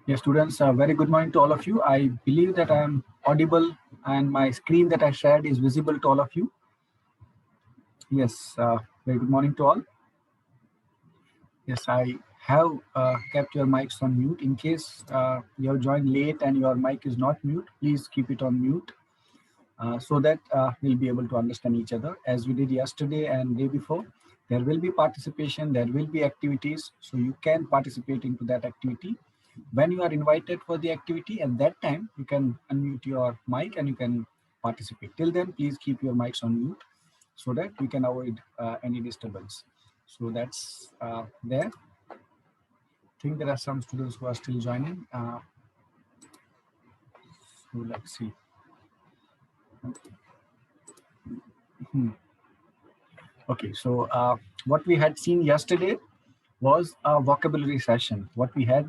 Yes, students, very good morning to all of you. I believe that I am audible and my screen that I shared is visible to all of you. Yes, very good morning to all. Yes, I have kept your mics on mute. In case you have joined late and your mic is not mute, please keep it on mute so that we'll be able to understand each other as we did yesterday and day before. There will be participation, there will be activities, so you can participate into that activity. When you are invited for the activity, at that time, you can unmute your mic and you can participate. Till then, please keep your mics on mute so that we can avoid any disturbance. So that's there. I think there are some students who are still joining. So let's see. Okay, so what we had seen yesterday was a vocabulary session. What we had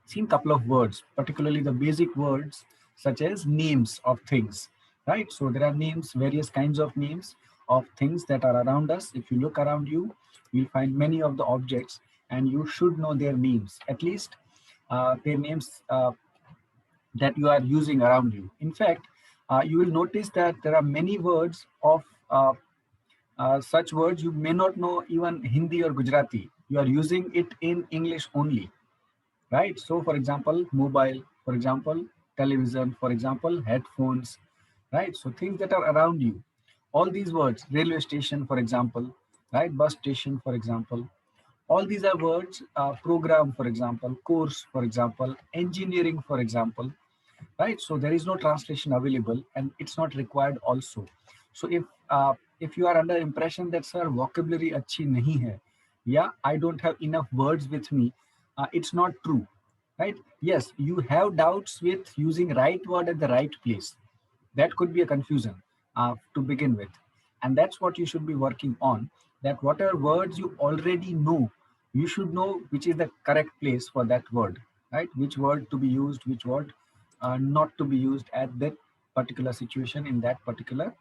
seen couple of words, particularly the basic words such as names of things, right? So there are names, various kinds of names of things that are around us. If you look around you, you'll find many of the objects and you should know their names, at least their names that you are using around you. In fact, you will notice that there are many words of such words you may not know even Hindi or Gujarati. You are using it in English only, right? So for example, mobile, for example, television, for example, headphones, right? So things that are around you, all these words, railway station, for example, right? Bus station, for example, all these are words, program, for example, course, for example, engineering, for example, right? So there is no translation available and it's not required also. So if you are under impression that sir vocabulary अच्छी नहीं है, yeah, I don't have enough words with me, it's not true, right? Yes, you have doubts with using right word at the right place. That could be a confusion to begin with, and that's what you should be working on, that whatever words you already know, you should know which is the correct place for that word, right? Which word to be used, which word not to be used at that particular situation in that particular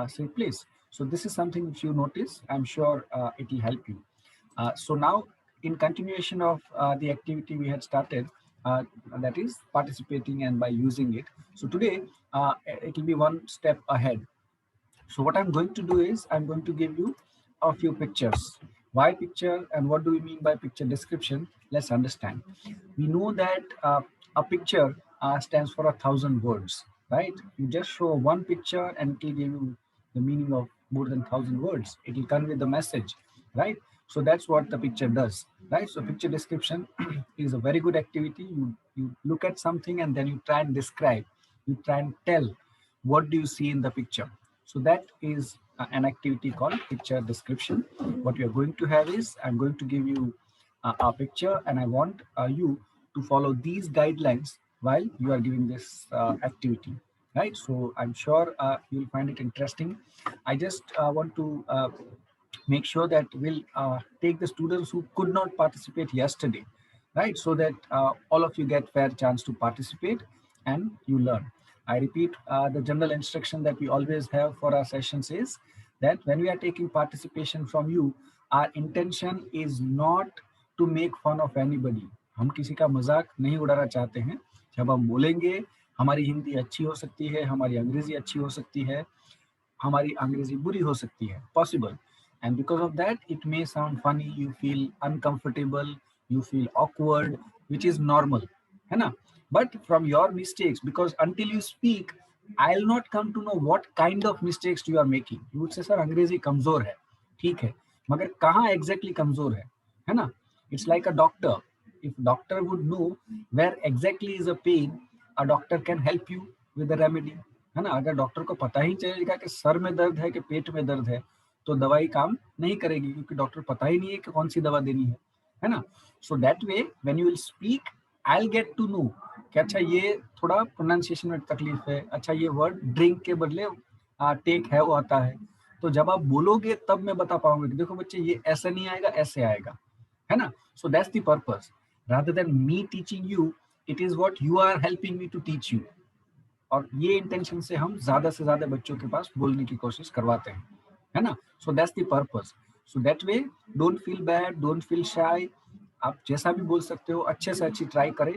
say place. So this is something if you notice, I'm sure it will help you. So now, in continuation of the activity we had started, that is participating and by using it. So today, it will be one step ahead. So what I'm going to do is I'm going to give you a few pictures. Why picture and what do we mean by picture description? Let's understand. We know that a picture stands for 1,000 words, right? You just show one picture and it will give you the meaning of more than 1,000 words. It will convey the message, right? So that's what the picture does, right? So picture description is a very good activity. You look at something and then you try and describe. You try and tell what do you see in the picture. So that is an activity called picture description. What we are going to have is I'm going to give you a picture and I want you to follow these guidelines while you are giving this activity, right? So I'm sure you'll find it interesting. I just want to make sure that we'll take the students who could not participate yesterday, right? So that all of you get fair chance to participate and you learn. I repeat, the general instruction that we always have for our sessions is that when we are taking participation from you, our intention is not to make fun of anybody. हम किसी का मजाक नहीं उड़ाना चाहते हैं. जब हम बोलेंगे, हमारी हिंदी अच्छी हो सकती है, हमारी अंग्रेजी अच्छी हो सकती है, हमारी अंग्रेजी बुरी हो सकती है, possible, and because of that it may sound funny, you feel uncomfortable, you feel awkward, which is normal, है ना? But from your mistakes, because until you speak, I'll not come to know what kind of mistakes you are making. You would say sir अंग्रेजी कमजोर है, ठीक है, मगर कहाँ exactly कमजोर है ना? It's like a doctor. If doctor would know where exactly is a pain, a doctor can help you with the remedy, है ना? अगर डॉक्टर को पता ही चलेगा कि सर में दर्द है कि पेट में दर्द है, तो दवाई काम नहीं करेगी, क्योंकि डॉक्टर पता ही नहीं है कि कौन सी दवा देनी है ना? So that way when you will speak, I will get to know कि अच्छा ये थोड़ा प्रोनाउंसिएशन में तकलीफ है, अच्छा ये वर्ड ड्रिंक के बदले टेक है वो आता है. तो जब आप बोलोगे तब मैं बता पाऊंगा कि देखो बच्चे ये ऐसा नहीं आएगा, ऐसे आएगा, है ना? So that's the purpose. Rather than me teaching you, it is what you are helping me to teach you. और ये इंटेंशन से हम ज्यादा से ज्यादा बच्चों के पास बोलने की कोशिश करवाते हैं, है ना? So that's the purpose. So that way don't feel bad, don't feel shy. आप जैसा भी बोल सकते हो, अच्छे से अच्छी ट्राई करें.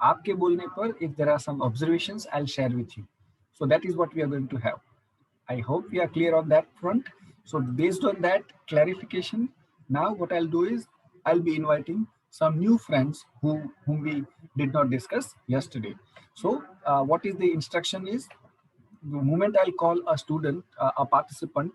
आपके बोलने पर if there are some observations, I'll share with you. So that is what we are going to have. I hope we are clear on that front. So based on that clarification, now what I'll do is I'll be inviting some new friends whom we did not discuss yesterday. So what is the instruction is, the moment I'll call a student, a participant,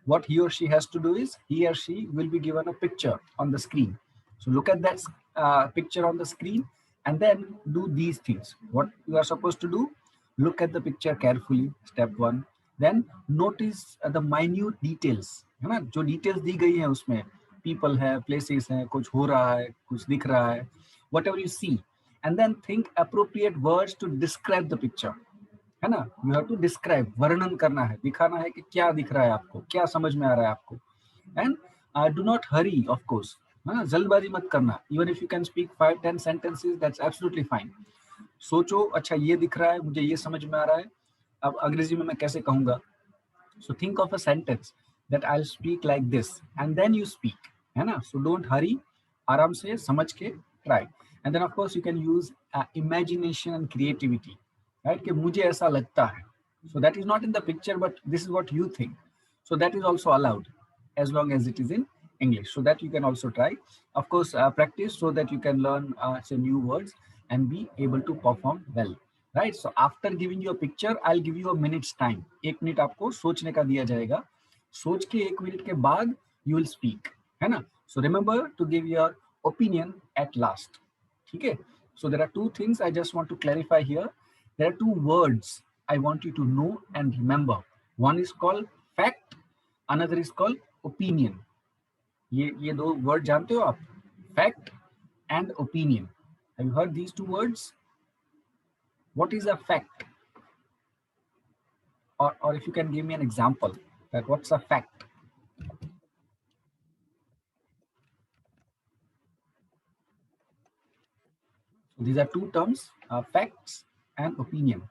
what he or she has to do is he or she will be given a picture on the screen. So look at that picture on the screen and then do these things. What you are supposed to do, look at the picture carefully, step one. Then notice the minute details, है ना, जो details दी गई हैं उसमें people है, places हैं, कुछ हो रहा है, कुछ दिख रहा है, whatever you see. And then think appropriate words to describe the picture. है ना, यू हैव टू डिस्क्राइब, वर्णन करना है, दिखाना है कि क्या दिख रहा है आपको, क्या समझ में आ रहा है आपको. And do not Hari, of course, है ना, जल्दबाजी मत करना. Even if you can speak 5-10 sentences, that's absolutely fine. सोचो, अच्छा ये दिख रहा है, मुझे ये समझ में आ रहा है, अब अंग्रेजी में मैं कैसे कहूंगा. So think of a sentence that I will speak like this and then you speak, है ना. सो डोंट हरी, आराम से समझ के try. And then of course you can use imagination and creativity, right, कि मुझे ऐसा लगता है. So that is not in the picture, but this is what you think. So that is also allowed as long as it is in English. So that you can also try. Of course, practice so that you can learn say new words and be able to perform well. Right. So after giving you a picture, I'll give you a minute's time. 1 minute आपको सोचने का दिया जाएगा. सोच के 1 minute के बाद you will speak. है ना. So remember to give your opinion at last. ठीक है. So there are two things I just want to clarify here. There are two words I want you to know and remember. One is called fact, another is called opinion. ये दो word जानते हो आप? Fact and opinion. Have you heard these two words? What is a fact? Or if you can give me an example, that what's a fact? So these are two terms, facts and opinion.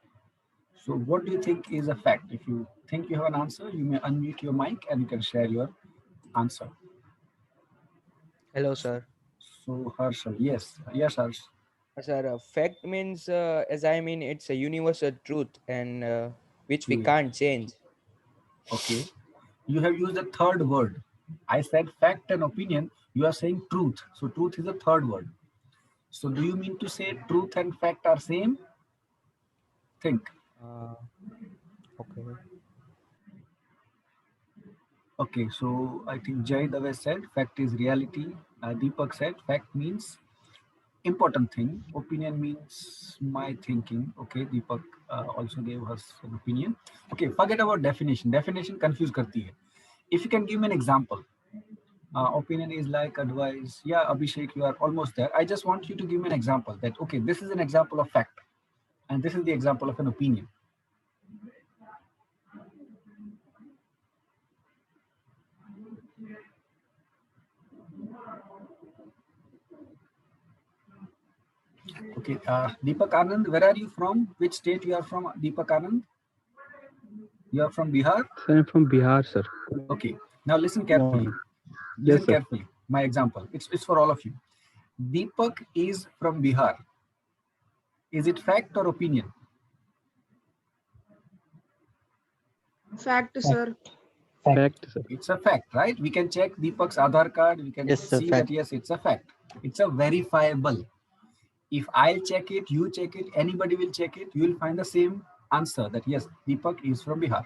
So what do you think is a fact? If you think you have an answer, you may unmute your mic and you can share your answer. Hello, sir. So Harshal, yes, Harsh. Sir, fact means, as I mean, it's a universal truth and which we Okay. can't change. Okay. You have used a third word. I said fact and opinion. You are saying truth. So truth is a third word. So do you mean to say truth and fact are same? Think. Uh, okay. Okay. So I think Jay Dave said fact is reality. Deepak said fact means important thing. Opinion means my thinking. Okay. Deepak also gave us an opinion. Okay. Forget about definition. Definition confuse karti hai. If you can give me an example. Opinion is like advice. Yeah, Abhishek, you are almost there. I just want you to give me an example that, okay, this is an example of fact, and this is the example of an opinion. Okay, Deepak Anand, where are you from? Which state you are from, Deepak Anand? You are from Bihar? Sir, I'm from Bihar, sir. Okay, now listen carefully. Yes, Listen sir. carefully. My example, it's for all of you. Deepak is from Bihar. Is it fact or opinion? Fact, sir. Fact, sir. It's a fact, right? We can check Deepak's Aadhaar card. We can Yes, sir, see fact. that, yes, it's a fact. It's a verifiable. If I check it, you check it, anybody will check it, you will find the same answer that yes, Deepak is from Bihar.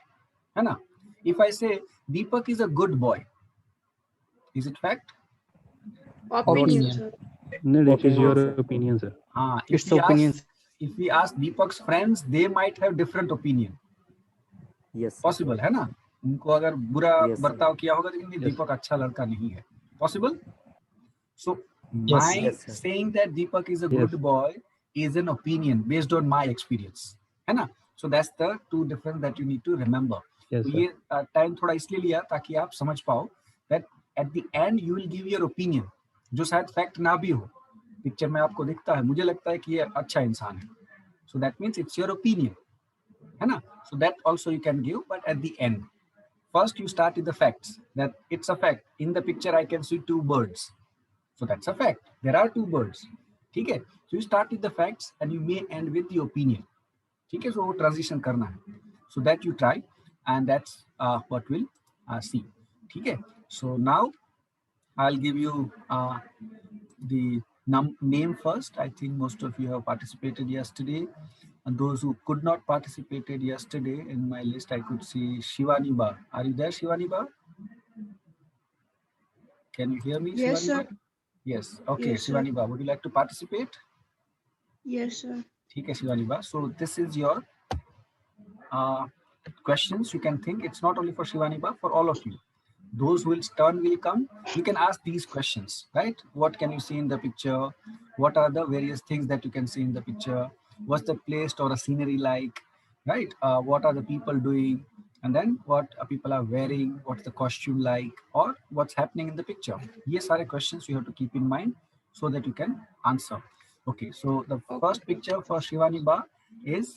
है ना? If I say Deepak is a good boy, is it fact? Opinion, sir. No, it is Opinion, your sir. opinion, sir. It's opinion. If we ask Deepak's friends, they might have different opinion. Yes. Possible है ना? उनको अगर बुरा Yes, sir. बर्ताव किया होगा तो कहेंगे दीपक अच्छा लड़का नहीं है. Possible? So my Yes, sir. saying that Deepak is a Yes. good boy is an opinion based on my experience, है ना? So that's the two difference that you need to remember. Yes, तो sir. ये time थोड़ा इसलिए लिया ताकि आप समझ पाओ that at the end you will give your opinion, जो शायद फैक्ट ना भी हो. पिक्चर में आपको दिखता है, मुझे लगता है कि ये अच्छा इंसान है. So that means it's your opinion, है ना? So that also you can give, but at the end. First you start with the facts, that it's a fact. In the picture I can see two birds. So that's a fact. There are two birds. ठीक है? So you start with the facts and you may end with the opinion. ठीक है? So वो transition करना है. So that you try, and that's what we'll see. ठीक है? So now I'll give you the name first. I think most of you have participated yesterday, and those who could not participated yesterday, in my list I could see Shivani Ba. Are you there, Shivani Ba? Can you hear me, Yes, Shivani Ba? sir. Yes. Okay, Yes, sir. Shivani Ba, would you like to participate? Yes, sir. ठीक है, Shivani Ba. So this is your questions. You can think it's not only for Shivani Ba, for all of you. Those who will turn will come. You can ask these questions, right? What can you see in the picture? What are the various things that you can see in the picture? What's the place or a scenery like, right? What are the people doing? And then what people are wearing? What's the costume like? Or what's happening in the picture? These are the questions you have to keep in mind so that you can answer. Okay, so the Okay. first picture for Shivani Ba is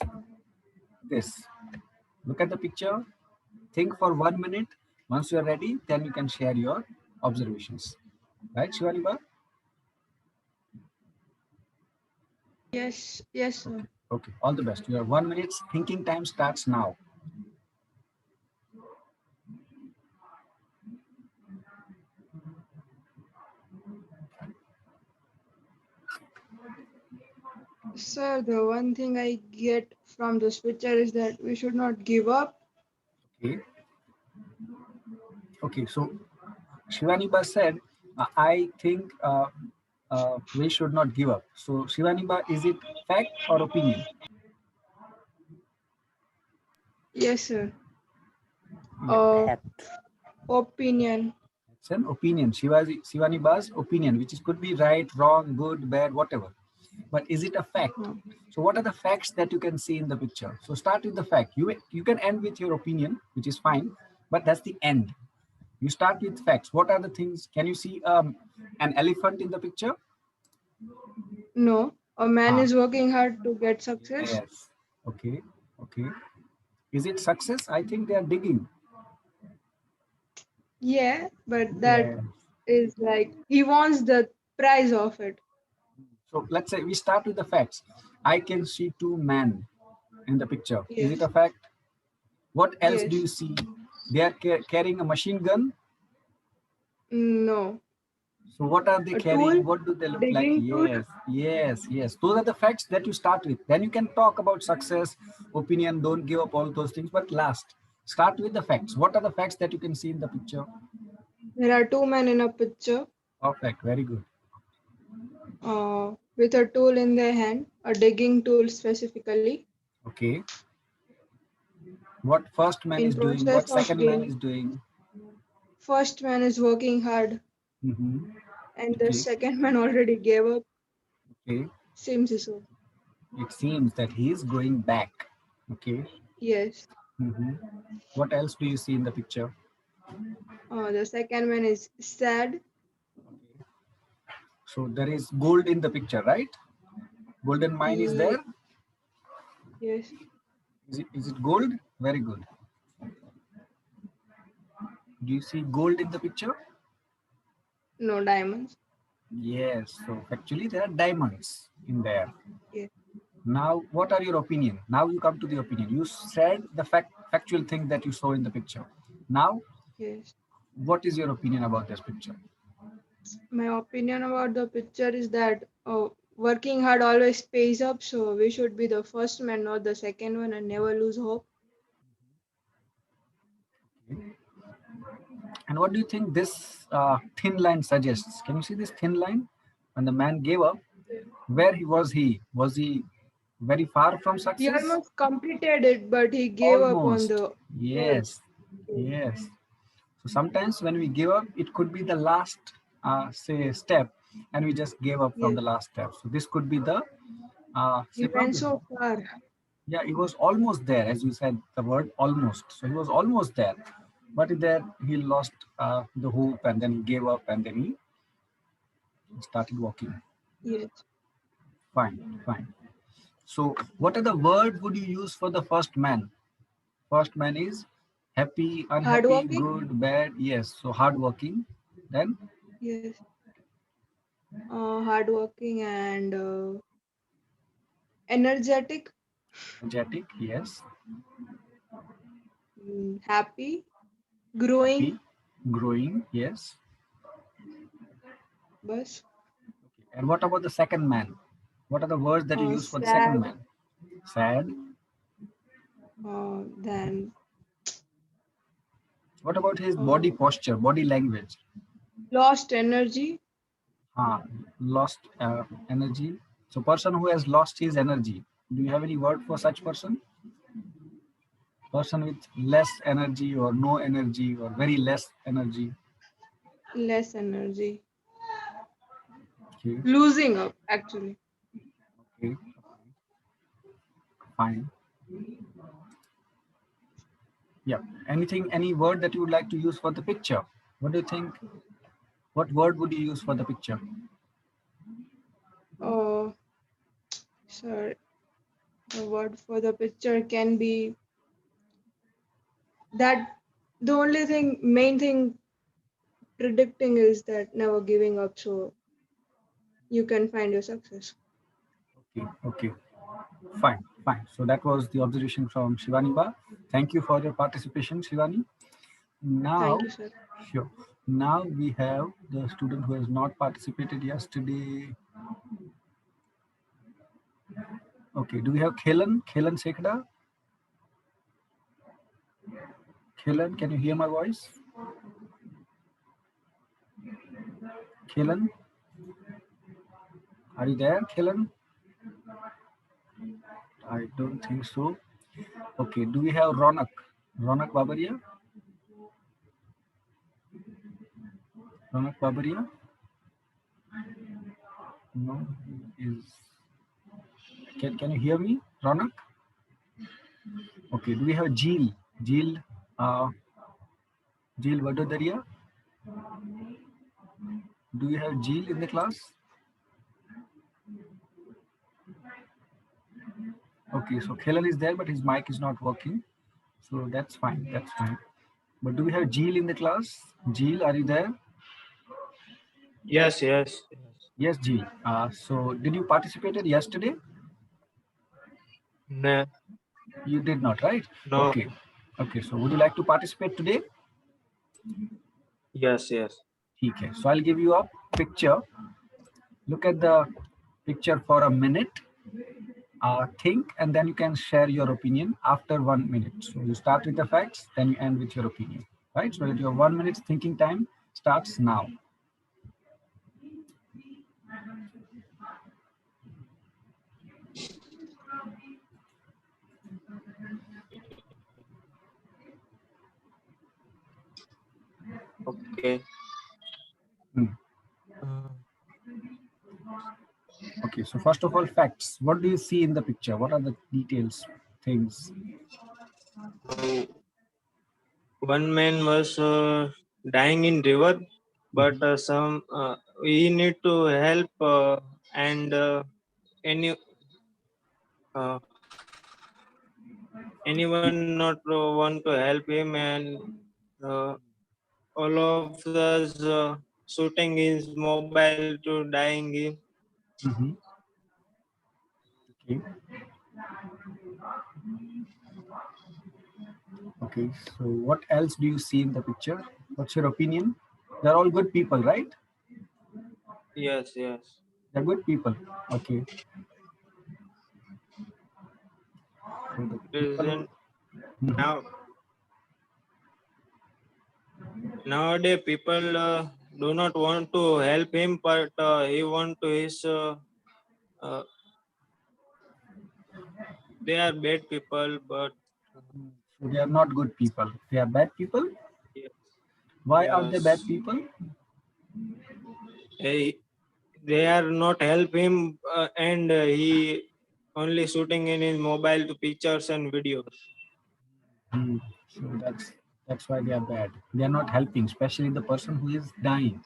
this. Look at the picture. Think for 1 minute. Once you are ready, then you can share your observations. Right, Shivani Ba? Yes, yes, sir. Okay, all the best. Your 1 minute thinking time starts now. Sir, the one thing I get from this picture is that we should not give up. Okay. Okay, so Shivani Ba said, I think we should not give up. So Shivani Ba, is it fact or opinion? Yes, sir. Fact. Opinion. It's an opinion. Shivani Ba's opinion, which is, could be right, wrong, good, bad, whatever. But is it a fact? No. So what are the facts that you can see in the picture? So start with the fact. You can end with your opinion, which is fine, but that's the end. You start with facts. What are the things? Can you see an elephant in the picture? No. A man Ah. is working hard to get success. Yes. Okay. Okay. Is it success? I think they are digging. Yeah, but that Yeah. is like he wants the prize of it. So let's say we start with the facts. I can see two men in the picture. Is it Yes. a fact? What else do Yes. you see? They are carrying a machine gun. No. So what are they A carrying? tool? What do they look like? Digging tool? Yes, yes, yes. Those are the facts that you start with. Then you can talk about success, opinion, don't give up, all those things. But last, start with the facts. What are the facts that you can see in the picture? There are two men in a picture Perfect, very good. with a tool in their hand, a digging tool specifically, Okay. What first man in is doing? process What of second man gaining. is doing? First man is working hard Mm-hmm. and the Okay. second man already gave up. Okay. Seems so. It seems that he is going back. Okay. Yes. Mm-hmm. What else do you see in the picture? The second man is sad. So there is gold in the picture, right? Golden mine is there. Yes. Is it gold? Very good. Do you see gold in the picture? No diamonds. Yes. So actually there are diamonds in there. Yes. Now, what are your opinion? Now you come to the opinion. You said the factual thing that you saw in the picture. Now, Yes. what is your opinion about this picture? My opinion about the picture is that working hard always pays up, so we should be the first man, not the second one, and never lose hope. And what do you think this thin line suggests? Can you see this thin line? When the man gave up, where was he? Was he very far from He success? almost completed it, but he gave up on Almost. the Yes. Yes. So sometimes when we give up, it could be the last, say, step, and we just gave up from Yes. the last step. So this could be the He say went problem. so far. Yeah, he was almost there, as you said the word almost. So he was almost there, but there he lost the hope, and then he gave up, and then he started walking. Yes. Fine, fine. So what are the word would you use for the first man? First man is happy, unhappy, Hardworking? good, bad. Yes. So hardworking. Then Yes. hardworking and energetic, Energetic, yes. happy, growing. Happy, growing, yes. Bus. And what about the second man? What are the words that you use for the second Sad. man? Sad. Then What about his body posture, body language? lost energy. Lost energy. So person who has lost his energy. Do you have any word for such person? Person with less energy or no energy or very less energy. Less energy. Okay. Losing up, actually. Okay. Fine. Yeah. Anything, any word that you would like to use for the picture? What do you think? What word would you use for the picture? Sir, the word for the picture can be that the only thing, main thing predicting is that never giving up, so you can find your success. Okay. Okay. Fine. Fine. So that was the observation from Shivani Ba. Thank you for your participation, Shivani. Now, Thank you, sir. sure. Now we have the student who has not participated yesterday. Okay, do we have Khelan? Khelan Sekda? Khelan, can you hear my voice? Khelan? Are you there, Khelan? I don't think so. Okay, do we have Ronak? Ronak Babaria? Ronak Babaria? No, is can you hear me, Ronak? Okay, do we have Jeel? Jeel Jeel Vadodaria? Do you have Jeel in the class? Okay, so Khelan is there, but his mic is not working. So that's fine. That's fine. But do we have Jeel in the class? Jeel, are you there? Yes, yes. Yes, Jeel. So did you participated yesterday? No, You did not, right? no. Okay. Okay. So would you like to participate today? Yes, yes. Okay. So I'll give you a picture. Look at the picture for a minute. Think, and then you can share your opinion after 1 minute. So you start with the facts, then you end with your opinion, right? So that your 1 minute thinking time starts now. Okay. Okay, so first of all, facts. What do you see in the picture? What are the details, things? One man was dying in river, but we need to help and anyone not want to help him, and all of us shooting his mobile to dying him. Okay. Okay, so what else do you see in the picture? What's your opinion? They're all good people, right? Yes, yes. They're good people. Okay. So the people, Present now. Nowadays, people do not want to help him, but he want to his. They are bad people, but so they are not good people. They are bad people. yes, Why are they bad yes. people? They are not help him, and he only shooting in his mobile to pictures and videos. So that's why they are bad. They are not helping, especially the person who is dying.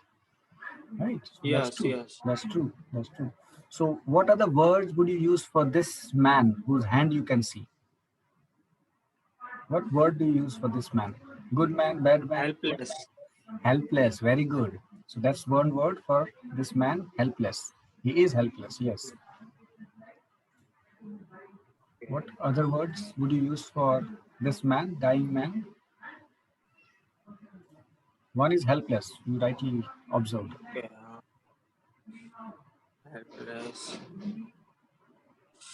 Right? So Yes, that's true. yes. That's true. That's true. So what other words would you use for this man whose hand you can see? What word do you use for this man? Good man, bad man? Helpless. Helpless. Very good. So that's one word for this man, helpless. He is helpless, yes. What other words would you use for this man, dying man? One is helpless, you rightly observed. Okay. Helpless.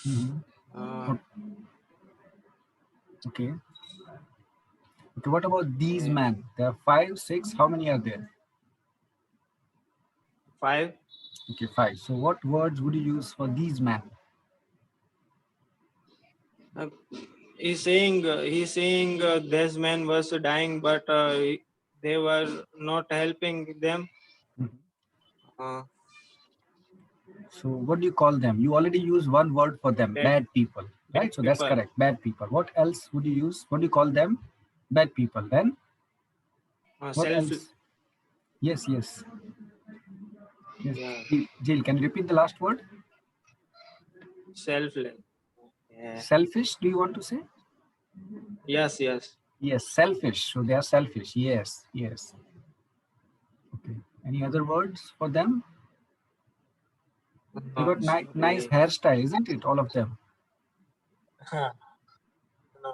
Mhm. Uh, Okay. Okay, what about these Okay. men? There are 5, 6, how many are there? 5. Okay, 5. So what words would you use for these men? He's saying this man was dying, but they were not helping them. Mhm. Uh, So what do you call them? You already use one word for them, Bad- bad people, bad right? So that's people. correct, bad people. What else would you use? What do you call them? Bad people. Then what self. else? Yes, yes. Yes. Yeah, Jill, can you repeat the last word? selfless. Yeah. Selfish, do you want to say? Yes. Yes, selfish. So they are selfish. Yes, yes. Okay. Any other words for them? They got nice Sorry. hairstyle, isn't it? All of them. No,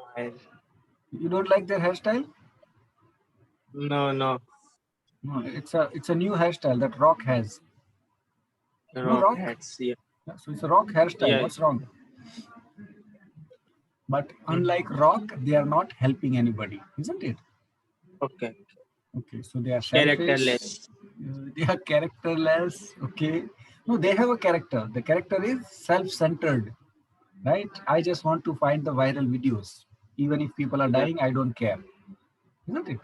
You don't like their hairstyle? no. No, it's a new hairstyle that Rock has. No, Rock Rock? hats. Yeah. Yeah, so it's a Rock hairstyle. Yeah. What's wrong? But Mhm. unlike Rock, they are not helping anybody, isn't it? Okay. Okay, so they are selfish. Characterless. They are characterless. Okay. No, they have a character. The character is self-centered, right? I just want to find the viral videos. Even if people are Yeah. dying, I don't care. Isn't it?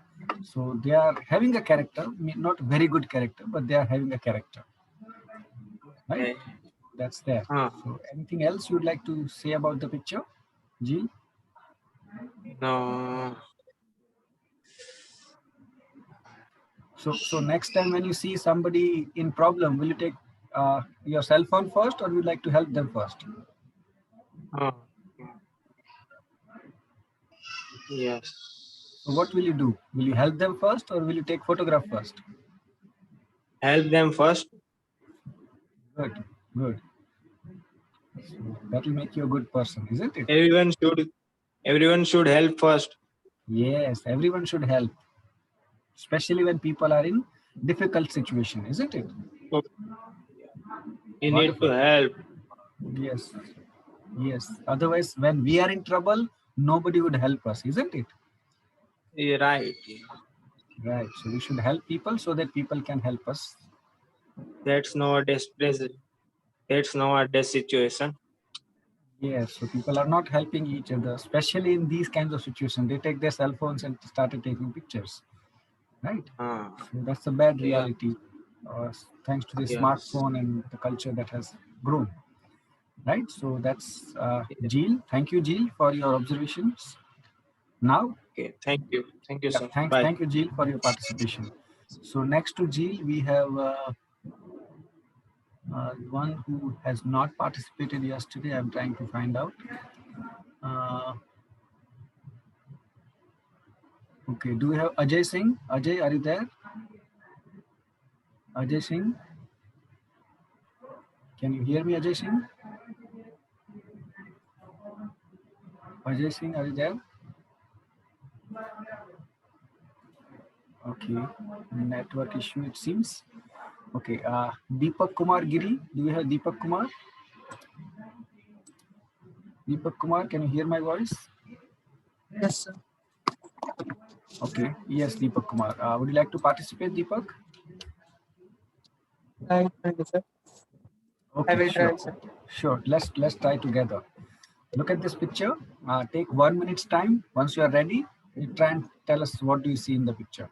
So they are having a character, not very good character, but they are having a character. Right? Okay. That's there. So anything else you'd like to say about the picture, Jill? No. So next time when you see somebody in problem, will you take your cell phone first, or would you like to help them first? Yes. So what will you do? Will you help them first, or will you take photograph first? Help them first. Good, good. So that will make you a good person, isn't it? Everyone should help first. Yes, everyone should help, especially when people are in difficult situation, isn't it? You Wonderful. need to help. Yes, yes. Otherwise, when we are in trouble, nobody would help us, isn't it? You're right. Right. So we should help people so that people can help us. That's nowadays present. That's nowadays situation. Yes. So people are not helping each other, especially in these kinds of situations. They take their cell phones and started taking pictures. Right. So that's a bad reality. Thanks to the smartphone and the culture that has grown. Right. So that's Jill. Thank you, Jill, for your observations. Now. Okay. Thank you. Thank you, Yeah, sir. thanks. Bye. Thank you, Jill, for your participation. So next to Jill, we have one who has not participated yesterday. I'm trying to find out. Okay, do we have Ajay Singh? Ajay, are you there? Ajay Singh? Can you hear me, Ajay Singh? Ajay Singh, are you there? Okay, network issue it seems. Okay, Deepak Kumar Giri, do you have Deepak Kumar? Deepak Kumar, can you hear my voice? Yes, sir. Okay, yes, Deepak Kumar. Would you like to participate, Deepak? Thank you, sir. Okay, I will sure. try, sir. Sure, let's try together. Look at this picture. Take 1 minute's time. Once you are ready, you try and tell us what do you see in the picture.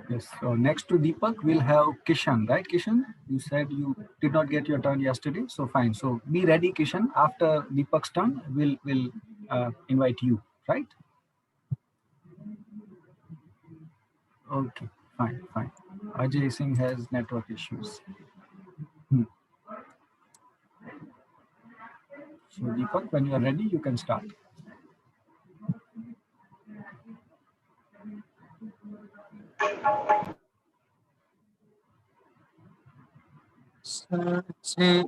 Yes, so next to Deepak, we'll have Kishan, right, Kishan? You said you did not get your turn yesterday, so fine. So be ready, Kishan. After Deepak's turn, we'll invite you, right? Okay, fine. Ajay Singh has network issues. So Deepak, when you are ready, you can start. So, actually,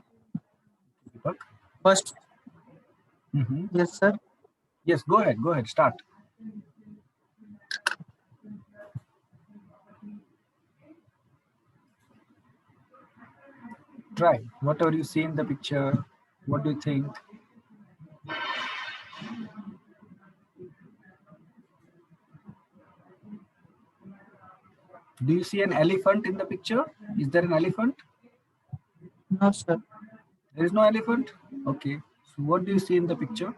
Deepak? first, Mhm. yes, sir. Yes, go ahead, start. Try whatever you see in the picture. What do you think? Do you see an elephant in the picture? Is there an elephant? No, sir. There is no elephant. Okay. So what do you see in the picture?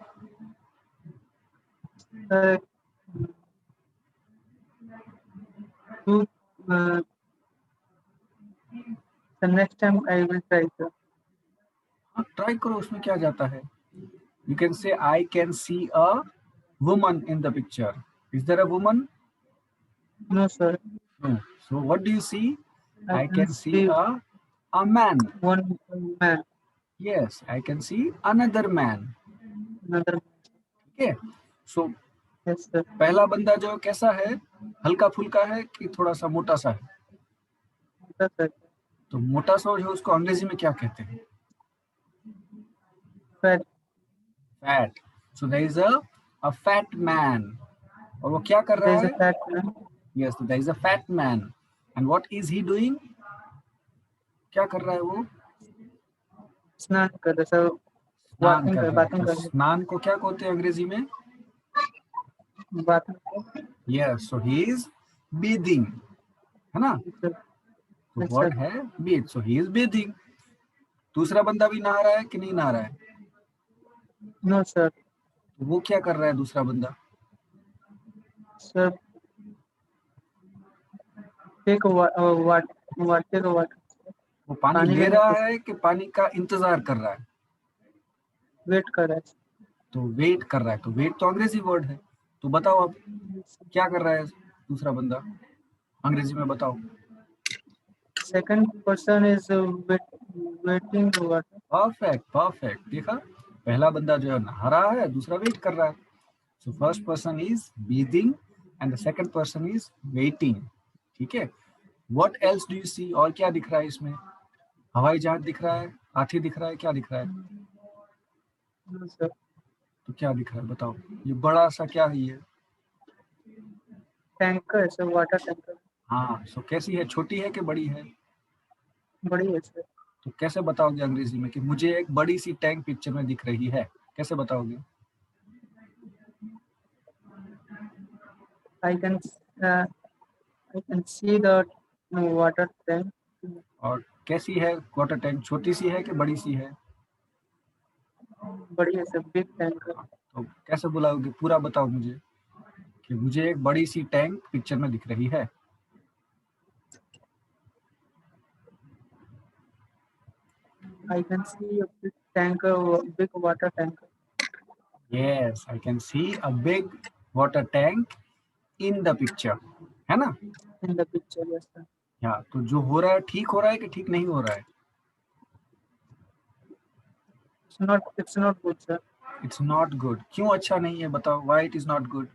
Uh, to, uh, the next time I will try, sir. हाँ, try करो, उसमें क्या जाता है? You can say I can see a woman in the picture. Is there a woman? No, sir. No. So what do you see? I can can see a man. one man, Yes, I can see another man. another. Okay. So Yes, sir. पहला बंदा जो कैसा है, हल्का फुल्का है कि थोड़ा सा मोटा सा है? Yes, sir. तो मोटा सा जो उसको अंग्रेजी में क्या कहते हैं? Fat. Fat. So there is a fat man. और वो क्या कर There रहा is a है? fat man. Yes, so there is a fat man. And what is he doing? क्या कर रहा है वो? स्नान कर रहे, सर. स्नान बातें कर कर, रहा बातें है. तो कर, स्नान को क्या कहते हैं अंग्रेजी में? बातें कर. Yes, so he is bathing. है ना? Sir. तो Yes, what sir. है? Bathe. So he is bathing. दूसरा बंदा भी नहा रहा है कि नहीं नहा रहा है? No, sir. तो वो क्या कर रहा है दूसरा बंदा? Sir. Take a water. Take a water. वो पानी पानी ले लेने रहा को- है कि पानी का इंतजार कर रहा है? Wait कर रहा है. तो वेट कर रहा है. तो वेट तो अंग्रेजी वर्ड है. तो बताओ अब क्या कर रहा है दूसरा बंदा? अंग्रेजी में बताओ. Second person is waiting the water. Perfect. देखा, पहला बंदा जो है नहा रहा है, दूसरा वेट कर रहा है. So first person is bathing and the second person is waiting. ठीक है. What else do you see? और क्या दिख रहा है इसमें? हवाई जहाज दिख रहा है, हाथी दिख रहा है, क्या दिख रहा है? No, sir. तो क्या दिख रहा है बताओ? ये बड़ा सा क्या है ये? Tanker है, sir. Water tanker. हाँ. सो कैसी है? छोटी है कि बड़ी है? बड़ी है, sir. तो कैसे बताओगे अंग्रेजी में कि मुझे एक बड़ी सी टैंक पिक्चर में दिख रही है? कैसे बताओगे? I can see the water tank. और कैसी है वाटर टैंक? छोटी सी है कि बड़ी सी है? बड़ी है, sir. Big tanker. तो कैसे बुलाओगे? पूरा बताओ मुझे कि मुझे एक बड़ी सी टैंक पिक्चर में दिख रही है. I can see a big tanker, big water tanker. Yes, I can see a big water tank in the picture. है ना? In the picture, yes, sir. हाँ. तो जो हो रहा है ठीक हो रहा है कि ठीक नहीं हो रहा है? It's not good, sir. It's not good. क्यों अच्छा नहीं है बताओ? Why it is not good?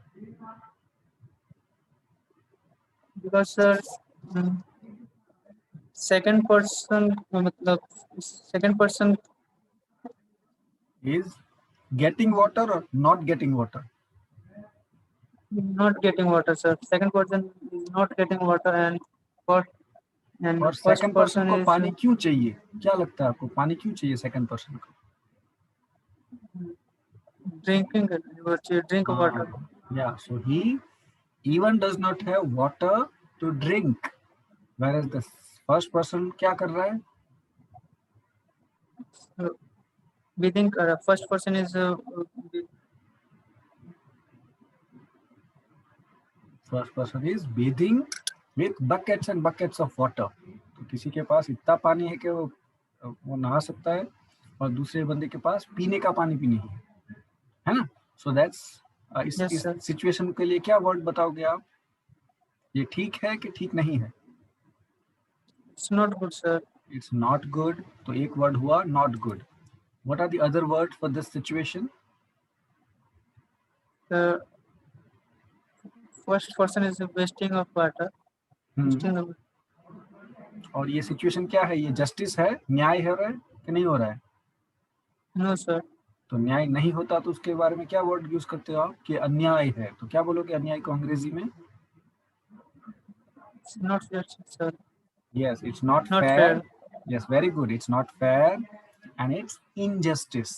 Because, sir, second person, मतलब second person Is getting water or not getting water? not getting water, sir. Second person is not getting water, and first और first second person को is पानी क्यों चाहिए? क्या लगता है आपको? पानी क्यों चाहिए सेकंड पर्सन को? drinking, drink water. Yeah, so he even does not have water to drink, whereas the first person क्या कर रहा है? We think first person is First person is bathing with buckets and buckets of water. तो किसी के पास इतना पानी है कि वो नहा सकता है और दूसरे बंदे के पास पीने का पानी भी नहीं है. है ना? So that's Yes, इस sir. सिचुएशन के लिए क्या वर्ड बताओगे आप? ये ठीक है कि ठीक नहीं है? It's not good, sir. It's not good. तो एक वर्ड हुआ not good. What are the other words for this situation? The first person is wasting of water. Wasting of और ये सिचुएशन क्या है? ये जस्टिस है, न्याय हो रहा है कि नहीं हो रहा है? no, sir. तो न्याय नहीं होता तो उसके बारे में क्या वर्ड यूज करते हो आप कि अन्याय है? तो क्या बोलोगे अन्याय को अंग्रेजी में? It's not justice, sir. Yes, it's not Not fair. fair. Yes, very good. It's not fair and it's injustice.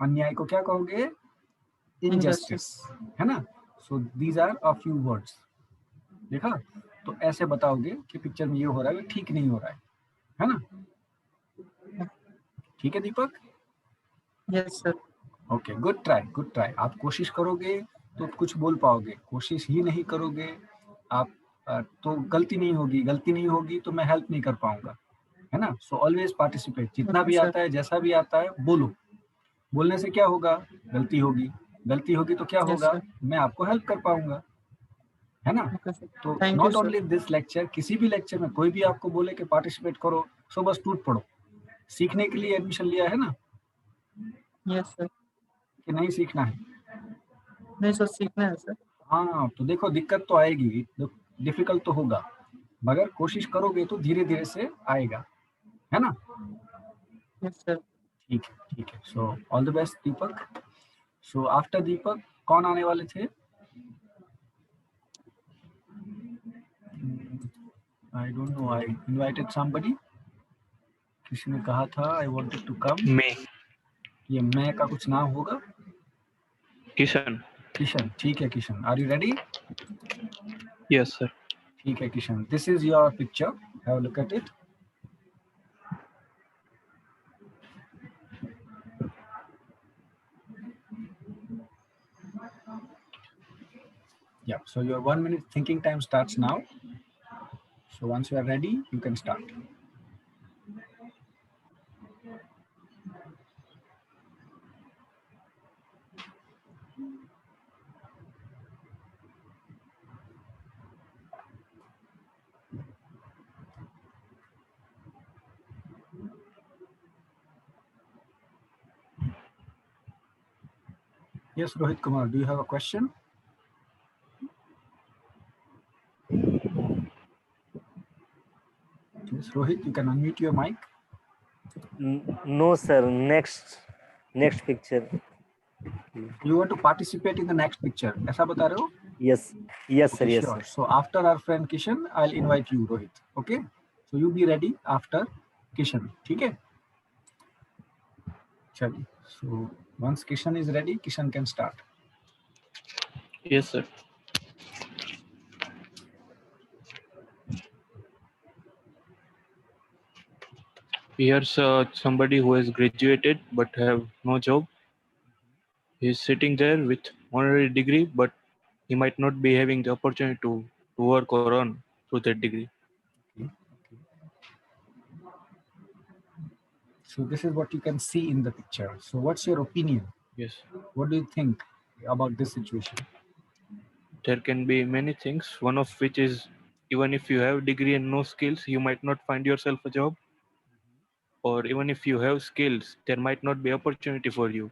अन्याय को क्या कहोगे? Injustice. है ना? So these are a few words. देखा? तो ऐसे बताओगे कि पिक्चर में ये हो रहा है, ठीक नहीं हो रहा है ना? ठीक है दीपक? Yes, sir. Okay, good try, good try. आप कोशिश करोगे तो कुछ बोल पाओगे, कोशिश ही नहीं करोगे आप तो गलती नहीं होगी तो मैं हेल्प नहीं कर पाऊंगा, है ना? So always participate. जितना भी Okay, sir. आता है, जैसा भी आता है, बोलो. बोलने से क्या होगा? गलती होगी तो क्या Yes, होगा? sir. मैं आपको हेल्प कर पाऊंगा, है ना? Okay, sir. तो Thank you, not sir. Only this lecture, किसी भी लेक्चर में कोई भी आपको बोले कि पार्टिसिपेट करो, सो बस टूट पड़ो. सीखने के लिए एडमिशन लिया है ना, Yes, sir. कि नहीं सीखना है? नहीं सर, सीखना है सर. हाँ, तो देखो दिक्कत तो आएगी, डिफिकल्ट तो होगा, मगर कोशिश करोगे तो धीरे धीरे से आएगा, है ना? Yes, sir. ठीक है. So all the best Deepak. So after Deepak कौन आने वाले थे? I don't know. I invited somebody. किसी ने कहा था आई वांटेड टू कम. मैं ये मैं का कुछ नाम होगा? किशन. किशन. ठीक है Kishan. Are you ready? Yes sir. ठीक है Kishan. This is your picture. Have a look at it. Yeah, so your 1 minute thinking time starts now. So once you are ready, you can start. Yes, Rohit Kumar, do you have a question? Yes, Rohit, you can unmute your mic. No, sir. Next picture. You want to participate in the next picture. ऐसा बता रहे हो? Yes, sir. Okay, Yes, sure. sir. So after our friend Kishan, I'll invite you, Rohit. Okay? So you be ready after Kishan. ठीक है? चलिए. So once Kishan is ready, Kishan can start. Yes sir. Here's somebody who has graduated but have no job. He is sitting there with honorary degree, but he might not be having the opportunity to work or earn through that degree. Okay. So this is what you can see in the picture. So what's your opinion? Yes. What do you think about this situation? There can be many things, one of which is even if you have degree and no skills, you might not find yourself a job. Or even if you have skills, there might not be opportunity for you.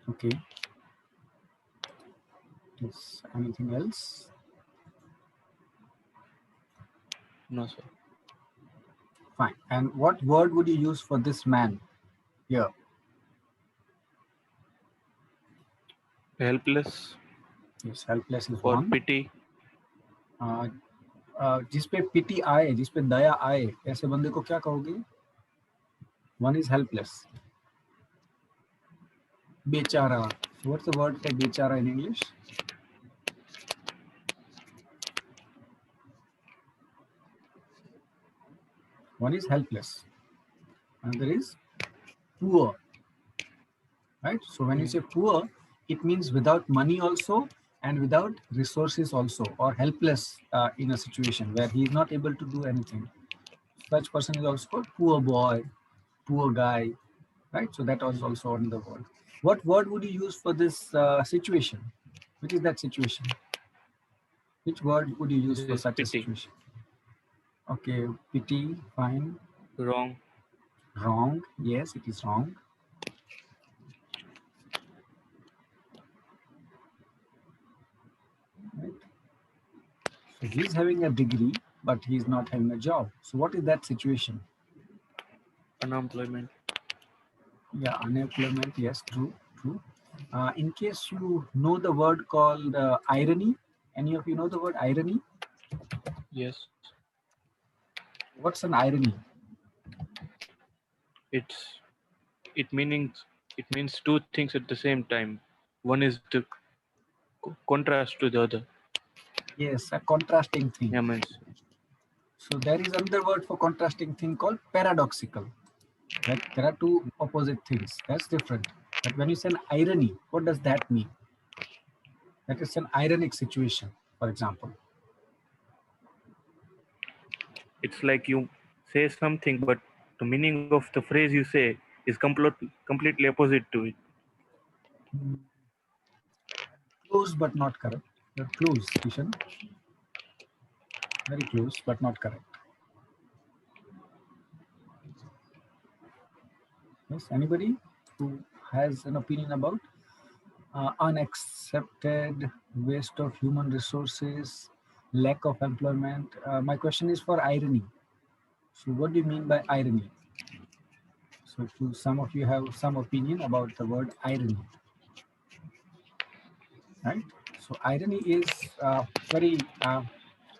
Okay. Yes. Anything else? No, sir. Fine. And what word would you use for this man here? Helpless. Yes, helpless is Or one. pity. जिस पे पिटी आए, जिस पे दया आए, ऐसे बंदे को क्या कहोगे? One is helpless. बेचारा. So what's the word for बेचारा in English? One is helpless. Another is poor. Right? So when you say poor, it means without money also and without resources also, or helpless in a situation where he is not able to do anything. Such person is also called poor boy, poor guy, right? So that was also another word. What word would you use for this situation? Which is that situation? Which word would you use This for is such a pity. situation? Okay, pity, fine. Wrong. Wrong, yes, it is wrong. Right? So he's having a degree, but he's not having a job. So what is that situation? Unemployment. Yeah, unemployment. Yes, true, true. In case you know the word called irony, any of you know the word irony? Yes. What's an irony? It's it means two things at the same time. One is the contrast to the other. Yes, a contrasting thing. Yeah, means So there is another word for contrasting thing called paradoxical. That there are two opposite things. That's different. But when you say an irony, what does that mean? That is an ironic situation, for example. it's like you say something, but the meaning of the phrase you say is completely opposite to it. Hmm, close but not correct. You're close, Kishan. Very close, but not correct. Yes, anybody who has an opinion about unaccepted waste of human resources, lack of employment? My question is for irony. So what do you mean by irony? So if you, some of you have some opinion about the word irony, right? So irony is very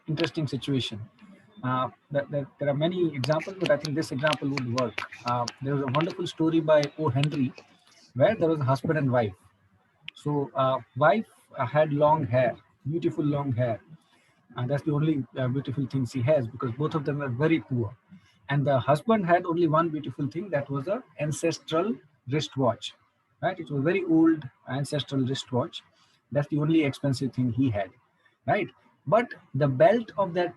interesting situation. There are many examples, but I think this example would work. There was a wonderful story by O. Henry where there was a husband and wife. So wife had long hair, beautiful long hair. And that's the only beautiful things he has because both of them were very poor. And the husband had only one beautiful thing that was a ancestral wristwatch, right? It was a very old ancestral wristwatch. That's the only expensive thing he had, right? But the belt of that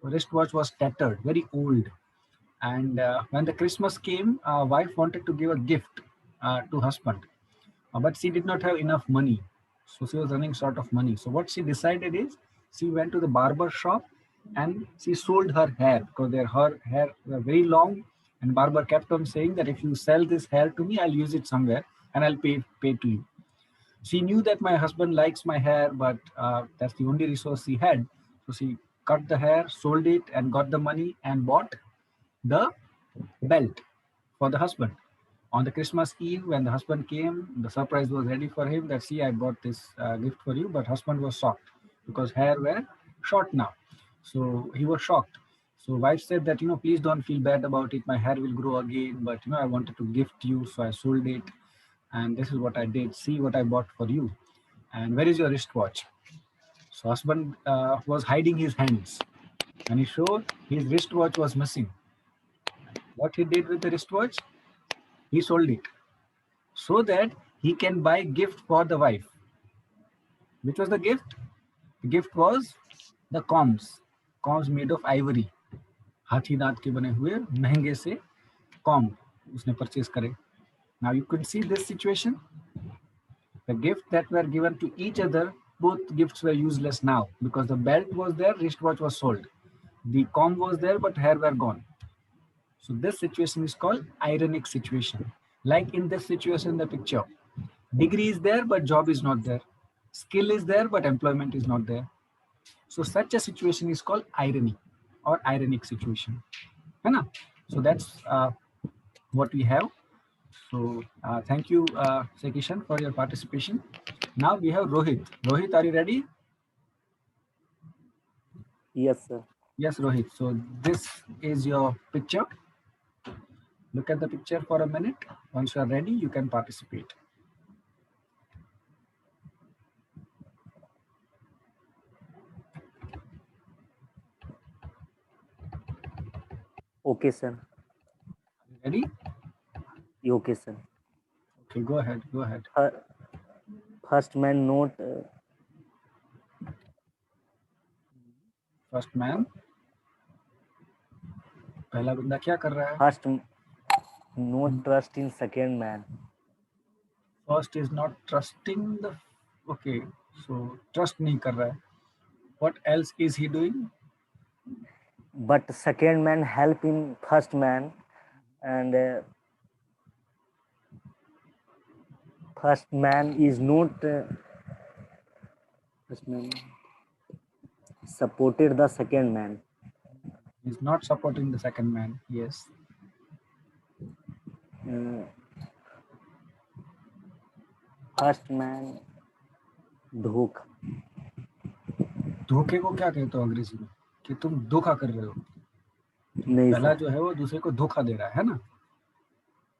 wristwatch was tattered, very old. And when the Christmas came, wife wanted to give a gift to husband, but she did not have enough money. So she was running short of money. So what she decided is she went to the barber shop and she sold her hair because her hair were very long. And barber kept on saying that if you sell this hair to me, I'll use it somewhere and I'll pay to you. She knew that my husband likes my hair, but that's the only resource she had. So she cut the hair, sold it, and got the money and bought the belt for the husband. On the Christmas Eve, when the husband came, the surprise was ready for him that, see, I bought this gift for you, but husband was shocked because hair were short now. So he was shocked. So wife said that, please don't feel bad about it. My hair will grow again, but, I wanted to gift you, so I sold it. And this is what I did. See what I bought for you. And where is your wristwatch? So husband was hiding his hands. When he showed, his wristwatch was missing. What he did with the wristwatch? He sold it so that he can buy gift for the wife. Which was the gift? The gift was the combs made of ivory. हाथी दांत के बने हुए महंगे से comb उसने purchase करे. Now you could see this situation. The gift that were given to each other, both gifts were useless now because the belt was there, wristwatch was sold. The comb was there, but hair were gone. So this situation is called ironic situation. Like in this situation in the picture, degree is there, but job is not there. Skill is there, but employment is not there. So such a situation is called irony or ironic situation. Hai. So that's what we have. So thank you, Sekishan, for your participation. Now we have Rohit. Rohit, are you ready? Yes, sir. Yes, Rohit. So this is your picture. Look at the picture for a minute. Once you are ready, you can participate. Okay, sir. Ready? Okay, sir. Okay, go ahead. Go ahead. First man note. First man. पहला बंदा क्या कर रहा है? no trust in second man. First is not trusting the, okay, so trust नहीं कर रहा है. What else is he doing? But second man help in first man, and first man is not first man supported the second man. He's not supporting the second man. Yes. First man धोखा. धोखे को क्या कहते हो अंग्रेजी में? कि तुम धोखा कर रहे हो. नहीं पहला सर. जो है वो दूसरे को धोखा दे रहा है ना.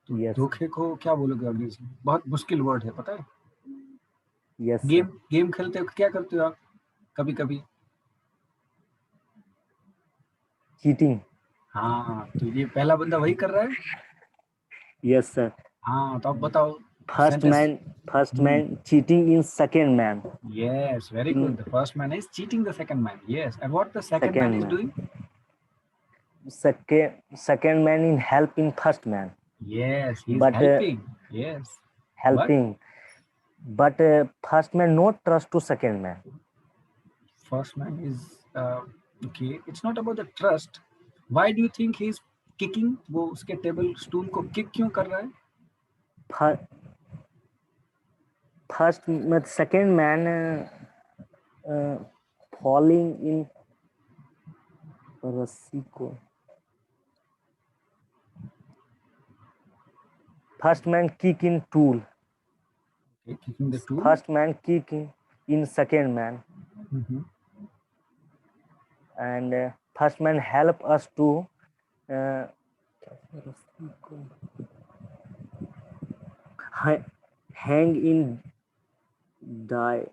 तो Yes. धोखे को क्या बोलोगे अंग्रेजी में? बहुत मुश्किल वर्ड है, पता है. Yes sir. गेम खेलते हो, क्या करते हो आप कभी कभी? Cheating. हाँ, तो ये पहला बंदा वही कर रहा है. Yes sir. हाँ, तो आप बताओ. First man cheating in second man. Yes, very good. The first man is cheating the second man. Yes, and what the second man is doing? Second man in helping first man. Yes, he's But, helping. Yes. Helping. But first man not trust to second man. First man is okay. It's not about the trust. Why do you think he's kicking? वो उसके table stool को kick क्यों कर रहा है? Second man falling in रस्सी को. First man kick in tool. Okay, kicking the tool. First man kicking in second man. And first man help us to hang in die.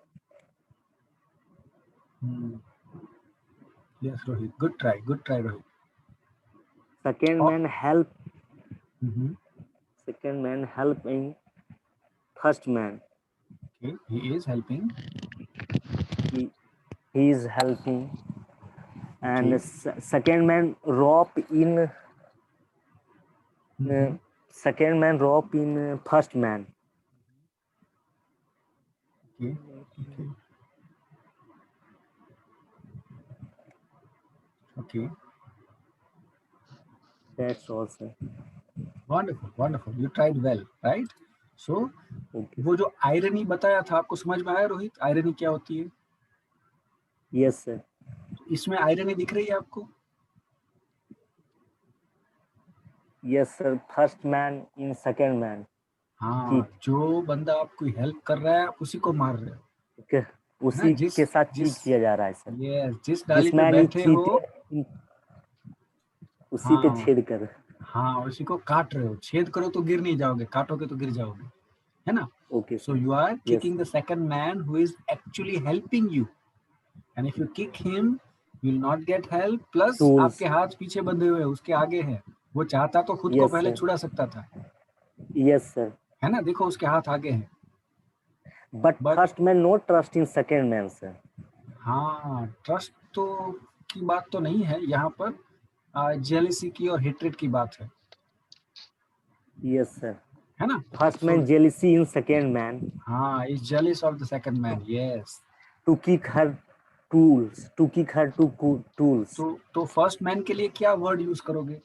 Yes, Rohit. Good try, Rohit. Second man help. Second man help in first man. Okay, he is helping. He is helping. And second man rope in second man rope in first man. Okay. Okay. That's all, sir. Wonderful. You tried well, right? So, Okay. वो जो irony बताया था आपको समझ में आया Rohit? Irony क्या होती है? Yes, sir. इसमें आयरनी दिख रही है आपको? Yes, sir. First man in second man. हाँ, जो बंदा आपको हेल्प कर रहा है उसी को मार रहे हो. Okay. उसी के साथ चीट किया जा रहा है सर. Yes, जिस डाली पे man is बैठे हो उसी पे छेद कर. हाँ, उसी को काट रहे हो. छेद करो तो गिर नहीं जाओगे, काटोगे तो गिर जाओगे, है ना? Okay. So you are kicking the second man who is actually helping you, and if you kick him, you will not get help. Plus आपके हाथ पीछे बंधे हुए, उसके आगे है. वो चाहता तो खुद को पहले छुड़ा सकता था. Yes, sir. है ना? देखो उसके हाथ आगे हैं. But first man no trust in second man, sir. हाँ, ट्रस्ट तो की बात तो नहीं है यहाँ पर. जेलसी की और हेट्रेड की बात है. Yes, sir. है ना? First man jealousy in second man. हाँ, is jealous of the second man. Yes. To kick her tools. To kick her tools. तो फर्स्ट मैन के लिए क्या वर्ड यूज करोगे?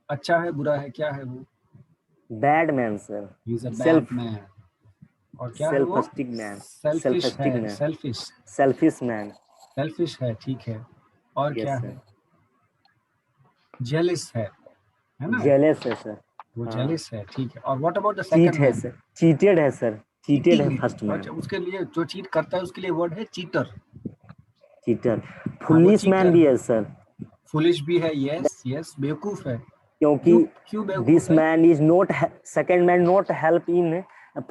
अच्छा है, बुरा है, क्या है वो? Bad man, sir. He is a bad man. और क्या है वो? Self-esteem man. Selfish है. Selfish man. Selfish है, ठीक है. और yes, क्या sir. है? जेलिस है ना? Jealous है सर. वो जेलिस है, ठीक है. और what about the second man? है सर. Cheated है सर. Cheated है फर्स्ट मैन. अच्छा, उसके लिए जो चीट करता है उसके लिए वर्ड है चीटर. Cheater. Foolish man भी है सर. फुलिश भी है. यस, बेवकूफ है. क्योंकि क्यों बेवकूफ? this man is not second man not help in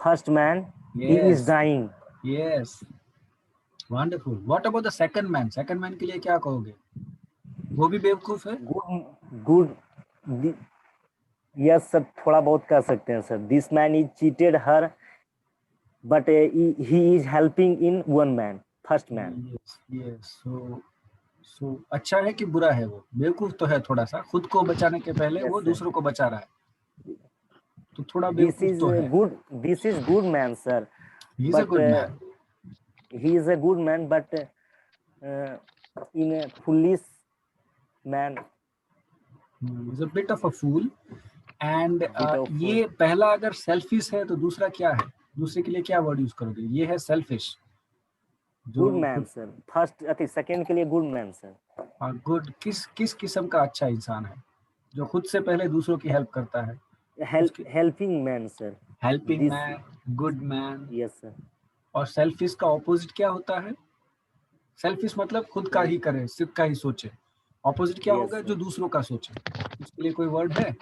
first man. He is dying. Yes. Wonderful. What about the second man? Second man के लिए क्या कहोगे? वो भी बेवकूफ है? Good. Yes सर, थोड़ा बहुत कह सकते हैं sir. This man is cheated her, but he is helping in one man, first man. Yes. So अच्छा है कि बुरा है वो? बेवकूफ तो है थोड़ा सा. खुद को बचाने के पहले वो दूसरों को बचा रहा है. तो थोड़ा This बेवकूफ is तो a है. good. This is good man, sir. He is a But good man. he is a good man, but in a foolish man. He is a bit of a fool. And of fool. ये पहला अगर selfish है तो दूसरा क्या है? दूसरे के लिए क्या वर्ड यूज करोगे? ये है selfish. Good man, sir. First, I think second के लिए good man, sir. गुड किस किस्म का अच्छा इंसान है जो खुद से पहले दूसरों की हेल्प करता है? Helping man, sir. Helping This- man, good man. Yes, sir. और सेल्फिश का ऑपोजिट क्या होता है? सेल्फिश मतलब खुद का ही करे, सिर्फ का ही सोचे. ऑपोजिट क्या Yes, होगा? sir. जो दूसरों का सोचे. इसके लिए कोई वर्ड है?